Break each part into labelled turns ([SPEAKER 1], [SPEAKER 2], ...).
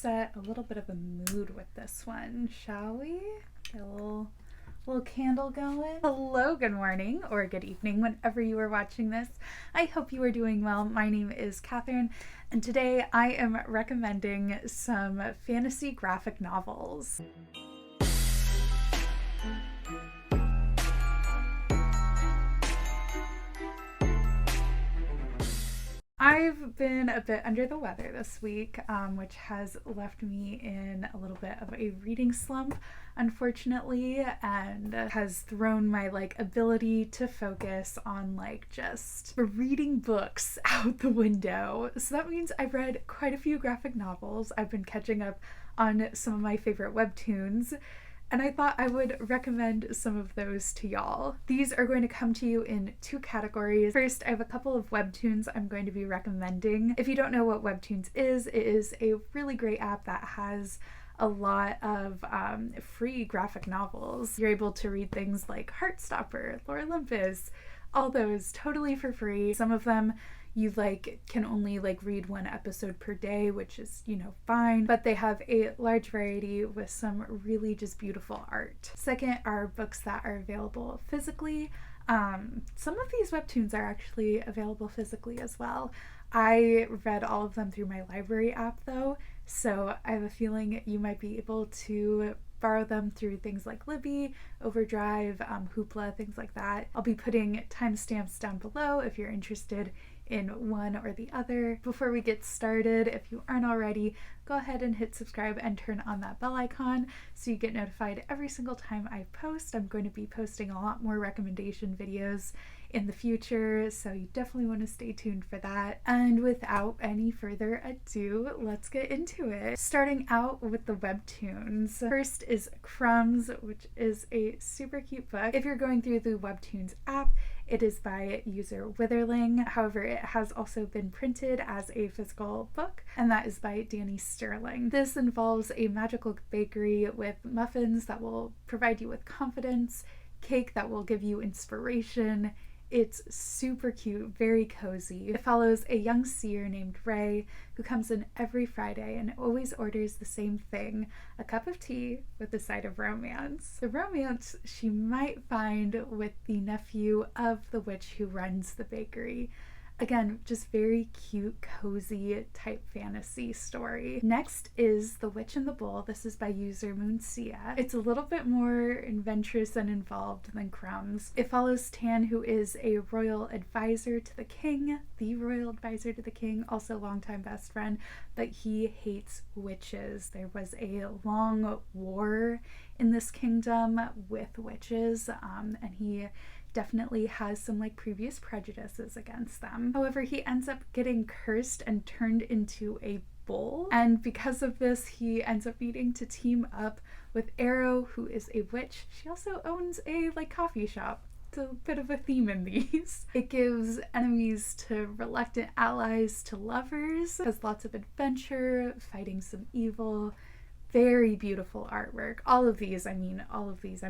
[SPEAKER 1] set a little bit of a mood with this one, shall we? Get a little candle going. Hello, good morning or good evening whenever you are watching this. I hope you are doing well. My name is Catherine, and today I am recommending some fantasy graphic novels. I've been a bit under the weather this week, which has left me in a little bit of a reading slump, unfortunately, and has thrown my ability to focus on just reading books out the window. So that means I've read quite a few graphic novels. I've been catching up on some of my favorite webtoons, and I thought I would recommend some of those to y'all. These are going to come to you in two categories. First, I have a couple of webtoons I'm going to be recommending. If you don't know what webtoons is, it is a really great app that has a lot of free graphic novels. You're able to read things like Heartstopper, Olympus, all those totally for free. Some of them you can only read one episode per day, which is, fine, but they have a large variety with some really just beautiful art. Second are books that are available physically. Some of these webtoons are actually available physically as well. I read all of them through my library app though, so I have a feeling you might be able to borrow them through things like Libby, Overdrive, Hoopla, things like that. I'll be putting timestamps down below if you're interested in one or the other. Before we get started, if you aren't already, go ahead and hit subscribe and turn on that bell icon so you get notified every single time I post. I'm going to be posting a lot more recommendation videos in the future, so you definitely want to stay tuned for that. And without any further ado, let's get into it. Starting out with the webtoons. First is Crumbs, which is a super cute book. If you're going through the webtoons app, it is by user Witherling. However, it has also been printed as a physical book, and that is by Danie Stirling. This involves a magical bakery with muffins that will provide you with confidence, cake that will give you inspiration. It's super cute, very cozy. It follows a young seer named Ries who comes in every Friday and always orders the same thing, a cup of tea with a side of romance. The romance she might find with the nephew of the witch who runs the bakery. Again, just very cute, cozy type fantasy story. Next is The Witch and the Bull. This is by user Moonsia. It's a little bit more adventurous and involved than Crumbs. It follows Tan, who is a royal advisor to the king, also longtime best friend, but he hates witches. There was a long war in this kingdom with witches, and he definitely has some previous prejudices against them. However, he ends up getting cursed and turned into a bull, and because of this he ends up needing to team up with Arrow, who is a witch. She also owns a coffee shop. It's a bit of a theme in these. It gives enemies to reluctant allies to lovers, has lots of adventure, fighting some evil. Very beautiful artwork. All of these I'm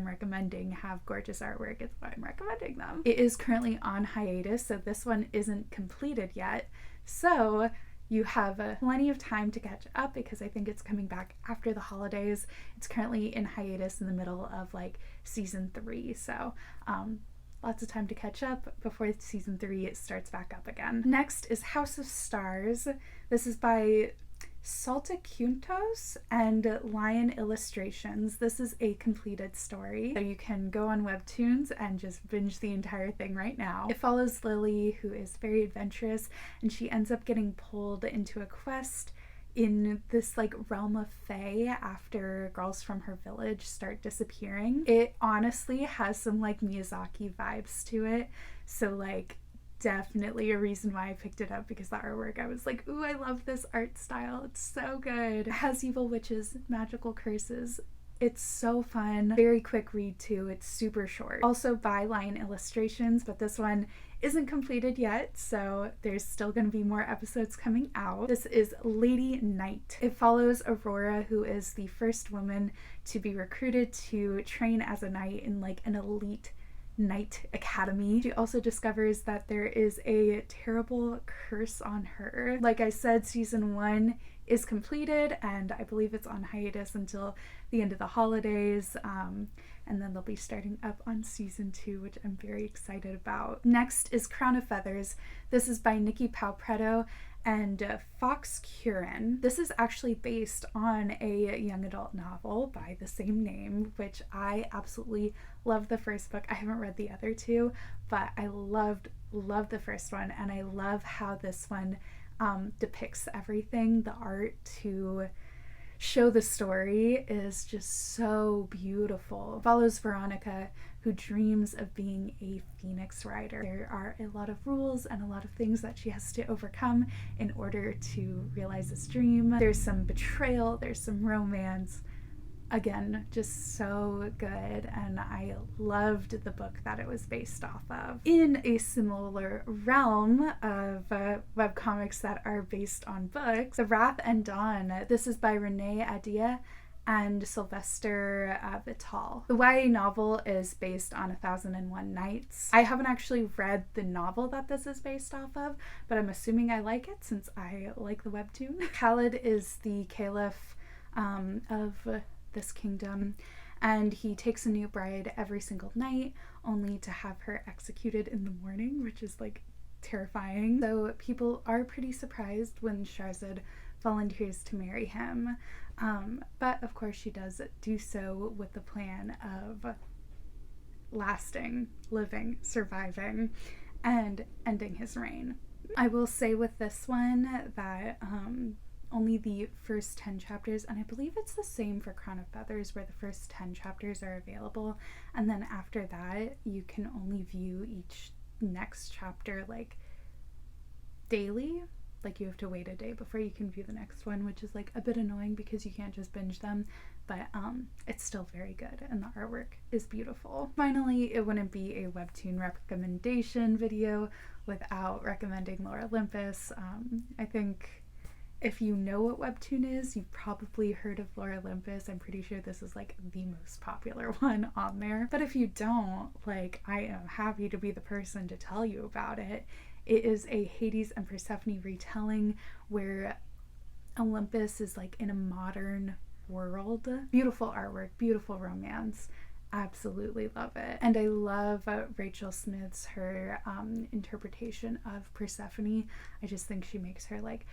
[SPEAKER 1] recommending have gorgeous artwork. It's why I'm recommending them. It is currently on hiatus, so this one isn't completed yet. So you have plenty of time to catch up because I think it's coming back after the holidays. It's currently in hiatus in the middle of season 3, so lots of time to catch up before season 3 starts back up again. Next is House of Stars. This is by Saltacuentos and Lion Illustrations. This is a completed story, so you can go on webtoons and just binge the entire thing right now. It follows Lily, who is very adventurous, and she ends up getting pulled into a quest in this realm of fae after girls from her village start disappearing. It honestly has some Miyazaki vibes to it, so definitely a reason why I picked it up, because the artwork, I was like, ooh, I love this art style. It's so good. It has evil witches, magical curses. It's so fun. Very quick read too. It's super short. Also by Lion Illustrations, but this one isn't completed yet, so there's still going to be more episodes coming out. This is Lady Knight. It follows Aurora, who is the first woman to be recruited to train as a knight in an elite Knight Academy. She also discovers that there is a terrible curse on her. Like I said, season 1 is completed, and I believe it's on hiatus until the end of the holidays. And then they'll be starting up on season 2, which I'm very excited about. Next is Crown of Feathers. This is by Nicki Preto and Foxkirin. This is actually based on a young adult novel by the same name, which I absolutely love the first book. I haven't read the other two, but I loved the first one, and I love how this one depicts everything. The art to show the story is just so beautiful. It follows Veronica, who dreams of being a phoenix rider. There are a lot of rules and a lot of things that she has to overcome in order to realize this dream. There's some betrayal, there's some romance. Again, just so good, and I loved the book that it was based off of. In a similar realm of webcomics that are based on books, The Wrath and Dawn. This is by Renée, Ahdieh, and SilvesterVitale. The YA novel is based on 1001 Nights. I haven't actually read the novel that this is based off of, but I'm assuming I like it since I like the webtoon. Khaled is the caliph of this kingdom, and he takes a new bride every single night, only to have her executed in the morning, which is like terrifying. So people are pretty surprised when Shahrazad volunteers to marry him, but of course she does do so with the plan of lasting, living, surviving, and ending his reign. I will say with this one that only the first 10 chapters, and I believe it's the same for Crown of Feathers, where the first 10 chapters are available, and then after that you can only view each next chapter like daily. Like you have to wait a day before you can view the next one, which is like a bit annoying because you can't just binge them, but it's still very good and the artwork is beautiful. Finally, it wouldn't be a webtoon recommendation video without recommending Lore Olympus. I think if you know what webtoon is, you've probably heard of Lore Olympus. I'm pretty sure this is like the most popular one on there. But if you don't, like, I am happy to be the person to tell you about it. It is a Hades and Persephone retelling where Olympus is like in a modern world. Beautiful artwork, beautiful romance. Absolutely love it. And I love Rachel Smith's her interpretation of Persephone. I just think she makes her like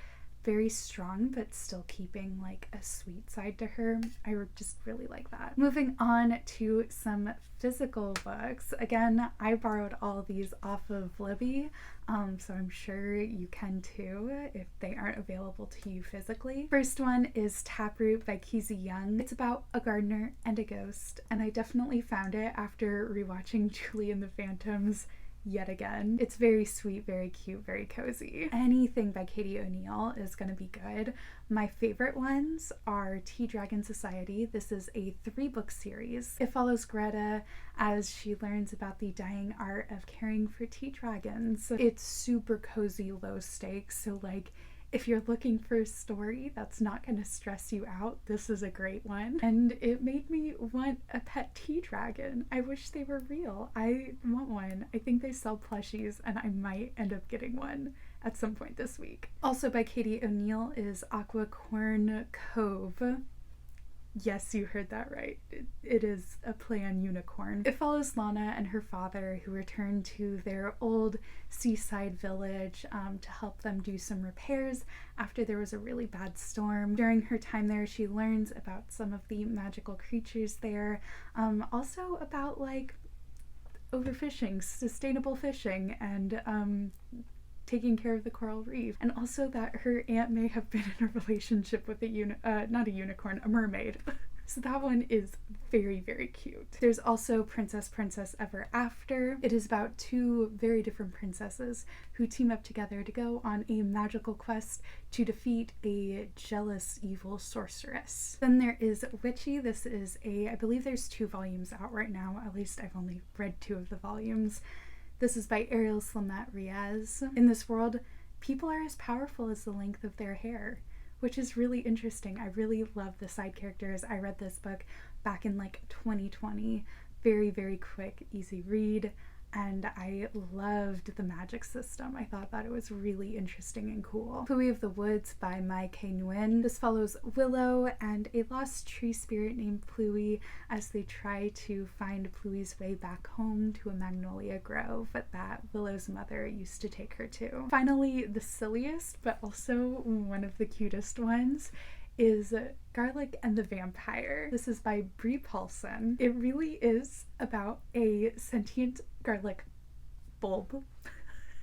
[SPEAKER 1] very strong but still keeping like a sweet side to her. I just really like that. Moving on to some physical books. Again, I borrowed all these off of Libby, so I'm sure you can too if they aren't available to you physically. First one is Taproot by Keezy Young. It's about a gardener and a ghost, and I definitely found it after rewatching Julie and the Phantoms yet again. It's very sweet, very cute, very cozy. Anything by Katie O'Neill is gonna be good. My favorite ones are Tea Dragon Society. This is a 3-book series. It follows Greta as she learns about the dying art of caring for tea dragons. It's super cozy, low stakes, so like if you're looking for a story that's not going to stress you out, this is a great one. And it made me want a pet tea dragon. I wish they were real. I want one. I think they sell plushies and I might end up getting one at some point this week. Also by Katie O'Neill is Aquicorn Cove. Yes, you heard that right. It is a play on unicorn. It follows Lana and her father who return to their old seaside village to help them do some repairs after there was a really bad storm. During her time there, she learns about some of the magical creatures there. Also about like overfishing, sustainable fishing, and taking care of the coral reef, and also that her aunt may have been in a relationship with not a unicorn, a mermaid. So that one is very, very cute. There's also Princess Ever After. It is about 2 very different princesses who team up together to go on a magical quest to defeat a jealous evil sorceress. Then there is Witchy. This is I believe there's 2 volumes out right now. At least I've only read 2 of the volumes. This is by Ariel, Slamet, Ries. In this world, people are as powerful as the length of their hair, which is really interesting. I really love the side characters. I read this book back in like 2020. Very, very quick, easy read. and I loved the magic system. I thought that it was really interesting and cool. Pluie of the Woods by Nguyen. This follows Willow and a lost tree spirit named Pluie as they try to find Pluie's way back home to a magnolia grove that Willow's mother used to take her to. Finally, the silliest but also one of the cutest ones is Garlic and the Vampire. This is by Bree Paulson. It really is about a sentient garlic bulb.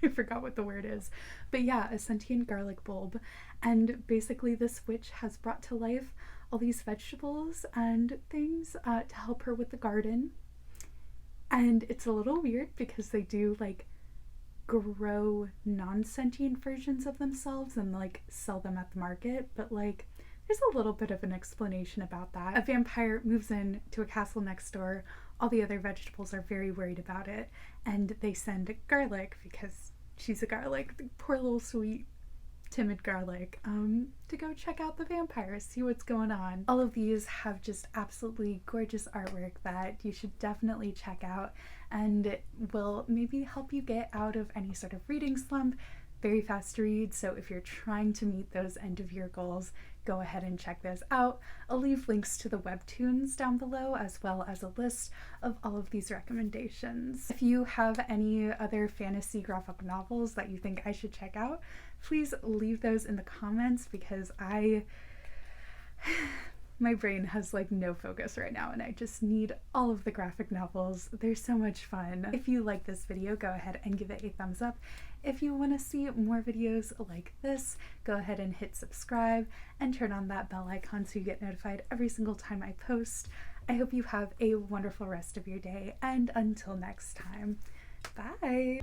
[SPEAKER 1] I forgot what the word is. But yeah, a sentient garlic bulb. And basically this witch has brought to life all these vegetables and things to help her with the garden. And it's a little weird because they do like grow non-sentient versions of themselves and like sell them at the market, but like there's a little bit of an explanation about that. A vampire moves in to a castle next door. All the other vegetables are very worried about it, and they send Garlic, because she's a garlic, the poor little sweet timid garlic, to go check out the vampires, see what's going on. All of these have just absolutely gorgeous artwork that you should definitely check out and will maybe help you get out of any sort of reading slump. Very fast to read, so if you're trying to meet those end of year goals, go ahead and check those out. I'll leave links to the webtoons down below as well as a list of all of these recommendations. If you have any other fantasy graphic novels that you think I should check out, please leave those in the comments because my brain has like no focus right now and I just need all of the graphic novels. They're so much fun. If you like this video, go ahead and give it a thumbs up. If you want to see more videos like this, go ahead and hit subscribe and turn on that bell icon so you get notified every single time I post. I hope you have a wonderful rest of your day, and until next time, bye!